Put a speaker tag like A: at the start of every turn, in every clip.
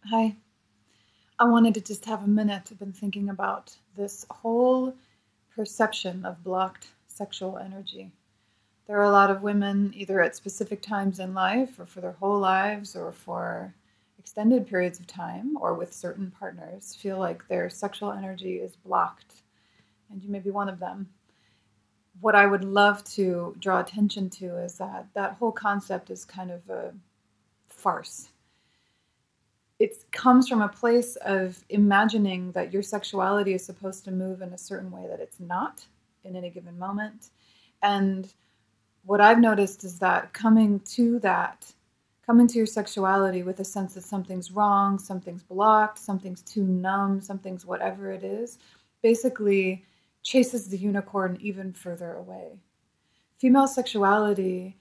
A: Hi. I wanted to just have a minute. I've been thinking about this whole perception of blocked sexual energy. There are a lot of women, either at specific times in life, or for their whole lives, or for extended periods of time, or with certain partners, feel like their sexual energy is blocked. And you may be one of them. What I would love to draw attention to is that that whole concept is kind of a farce. It comes from a place of imagining that your sexuality is supposed to move in a certain way that it's not in any given moment. And what I've noticed is that coming to your sexuality with a sense that something's wrong, something's blocked, something's too numb, something's whatever it is, basically chases the unicorn even further away. Female sexuality,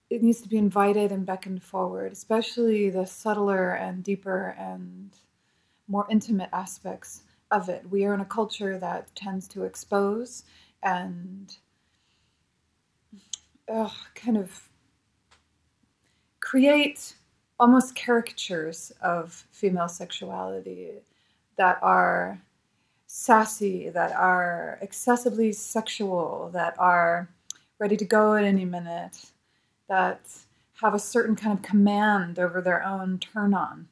A: it needs to be invited and beckoned forward, especially the subtler and deeper and more intimate aspects of it. We are in a culture that tends to expose and kind of create almost caricatures of female sexuality that are sassy, that are excessively sexual, that are ready to go at any minute, that have a certain kind of command over their own turn on.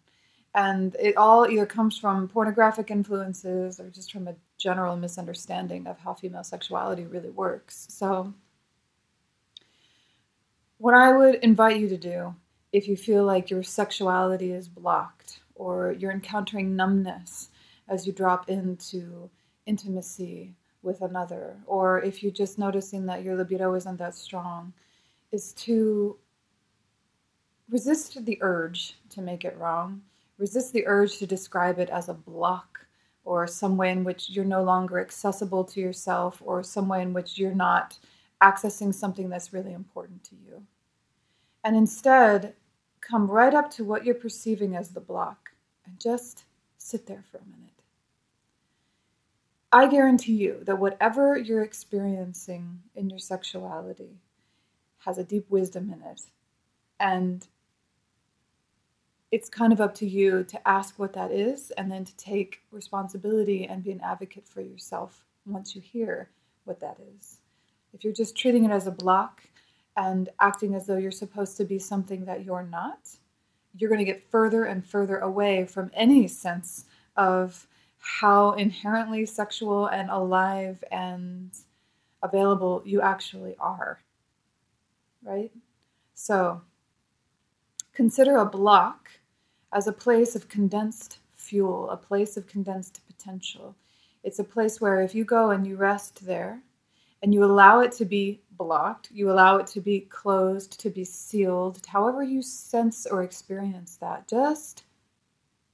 A: And it all either comes from pornographic influences or just from a general misunderstanding of how female sexuality really works. So, what I would invite you to do if you feel like your sexuality is blocked or you're encountering numbness as you drop into intimacy with another, or if you're just noticing that your libido isn't that strong, is to resist the urge to make it wrong, resist the urge to describe it as a block or some way in which you're no longer accessible to yourself or some way in which you're not accessing something that's really important to you. And instead, come right up to what you're perceiving as the block and just sit there for a minute. I guarantee you that whatever you're experiencing in your sexuality has a deep wisdom in it. And it's kind of up to you to ask what that is and then to take responsibility and be an advocate for yourself once you hear what that is. If you're just treating it as a block and acting as though you're supposed to be something that you're not, you're going to get further and further away from any sense of how inherently sexual and alive and available you actually are, right? So consider a block as a place of condensed fuel, a place of condensed potential. It's a place where if you go and you rest there and you allow it to be blocked, you allow it to be closed, to be sealed, however you sense or experience that, just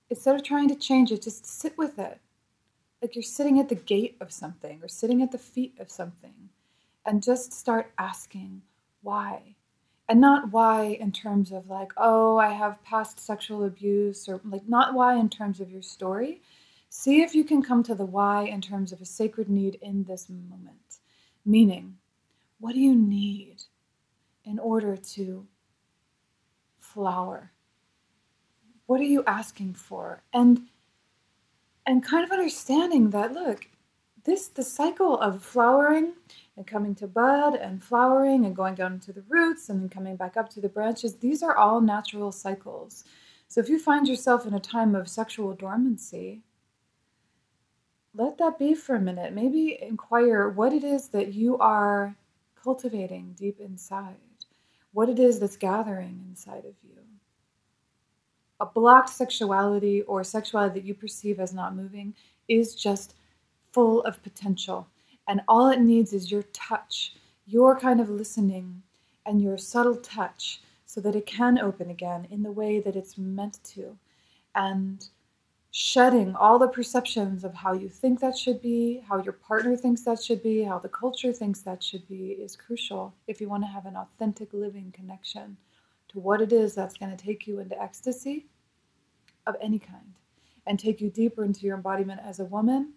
A: instead of trying to change it, just sit with it. Like you're sitting at the gate of something or sitting at the feet of something, and just start asking why. And not why in terms of like, oh, I have past sexual abuse, or like not why in terms of your story. See if you can come to the why in terms of a sacred need in this moment. Meaning, what do you need in order to flower? What are you asking for? And kind of understanding that, look, the cycle of flowering and coming to bud and flowering and going down into the roots and then coming back up to the branches, these are all natural cycles. So if you find yourself in a time of sexual dormancy, let that be for a minute. Maybe inquire what it is that you are cultivating deep inside, what it is that's gathering inside of you. A blocked sexuality or sexuality that you perceive as not moving is just full of potential. And all it needs is your touch, your kind of listening, and your subtle touch so that it can open again in the way that it's meant to. And shedding all the perceptions of how you think that should be, how your partner thinks that should be, how the culture thinks that should be is crucial if you want to have an authentic living connection to what it is that's going to take you into ecstasy of any kind and take you deeper into your embodiment as a woman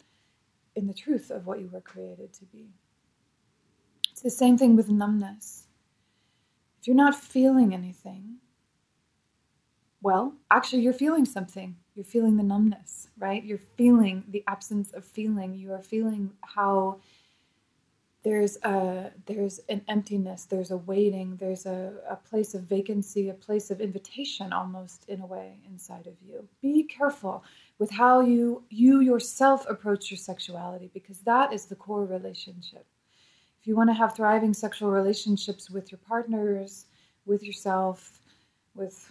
A: in the truth of what you were created to be. It's the same thing with numbness. If you're not feeling anything, Well, actually, you're feeling something. You're feeling the numbness, right? You're feeling the absence of feeling. You are feeling how there's an emptiness, there's a waiting, there's a place of vacancy, a place of invitation almost in a way inside of you. Be careful with how you yourself approach your sexuality, because that is the core relationship. If you want to have thriving sexual relationships with your partners, with yourself, with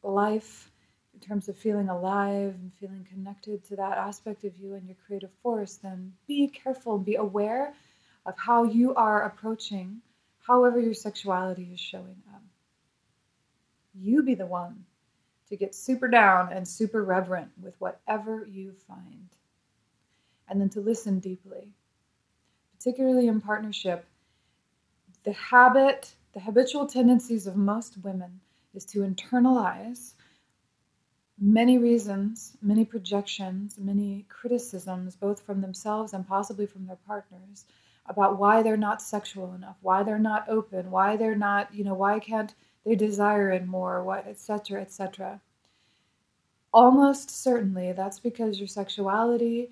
A: life, in terms of feeling alive and feeling connected to that aspect of you and your creative force, then be careful, be aware of how you are approaching however your sexuality is showing up. You be the one to get super down and super reverent with whatever you find. And then to listen deeply. Particularly in partnership, the habitual tendencies of most women is to internalize many reasons, many projections, many criticisms, both from themselves and possibly from their partners, about why they're not sexual enough, why they're not open, why they're not, why can't they desire it more, what, etc., etc. Almost certainly that's because your sexuality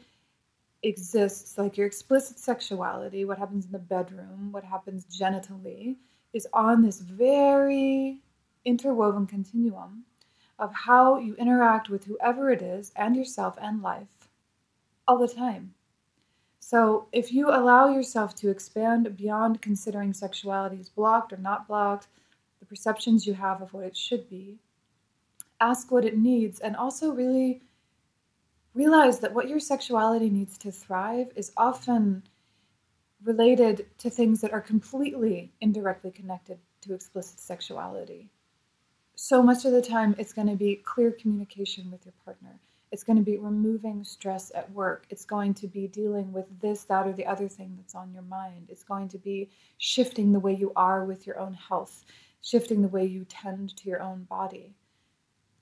A: exists, like your explicit sexuality, what happens in the bedroom, what happens genitally, is on this very interwoven continuum of how you interact with whoever it is and yourself and life all the time. So if you allow yourself to expand beyond considering sexuality as blocked or not blocked, the perceptions you have of what it should be, ask what it needs, and also really realize that what your sexuality needs to thrive is often related to things that are completely indirectly connected to explicit sexuality. So much of the time, it's going to be clear communication with your partner. It's going to be removing stress at work. It's going to be dealing with this, that, or the other thing that's on your mind. It's going to be shifting the way you are with your own health, shifting the way you tend to your own body,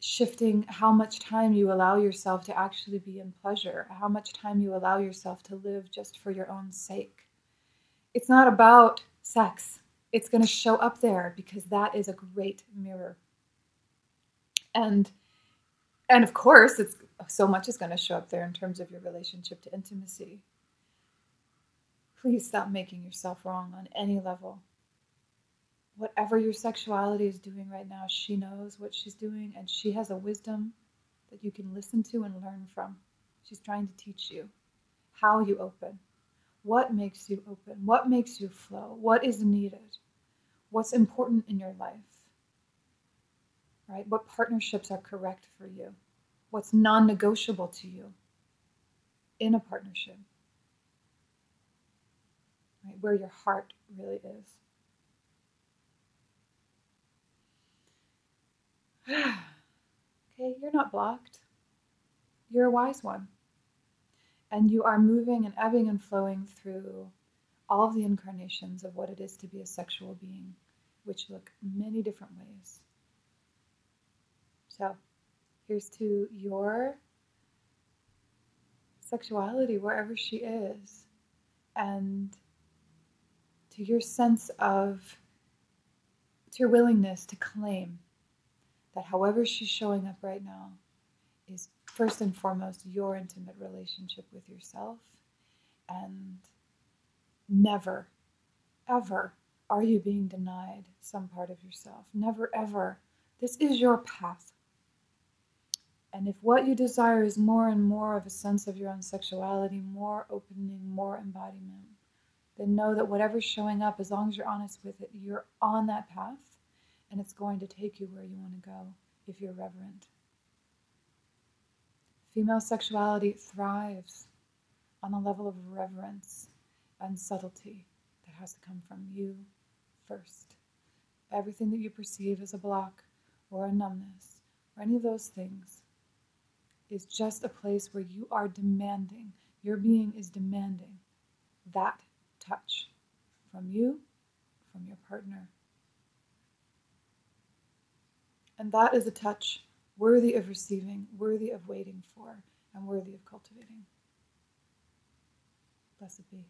A: shifting how much time you allow yourself to actually be in pleasure, how much time you allow yourself to live just for your own sake. It's not about sex. It's going to show up there because that is a great mirror. And of course, it's so much is going to show up there in terms of your relationship to intimacy. Please stop making yourself wrong on any level. Whatever your sexuality is doing right now, she knows what she's doing, and she has a wisdom that you can listen to and learn from. She's trying to teach you how you open, what makes you open, what makes you flow, what is needed, what's important in your life, right? What partnerships are correct for you, what's non-negotiable to you in a partnership, right? Where your heart really is. Okay, you're not blocked. You're a wise one. And you are moving and ebbing and flowing through all of the incarnations of what it is to be a sexual being, which look many different ways. So, here's to your sexuality, wherever she is, and to your sense of, to your willingness to claim that however she's showing up right now is first and foremost your intimate relationship with yourself, and never, ever are you being denied some part of yourself. Never, ever. This is your path. And if what you desire is more and more of a sense of your own sexuality, more opening, more embodiment, then know that whatever's showing up, as long as you're honest with it, you're on that path, and it's going to take you where you want to go if you're reverent. Female sexuality thrives on a level of reverence and subtlety that has to come from you first. Everything that you perceive as a block or a numbness or any of those things is just a place where you are demanding, your being is demanding that touch from you, from your partner. And that is a touch worthy of receiving, worthy of waiting for, and worthy of cultivating. Blessed be.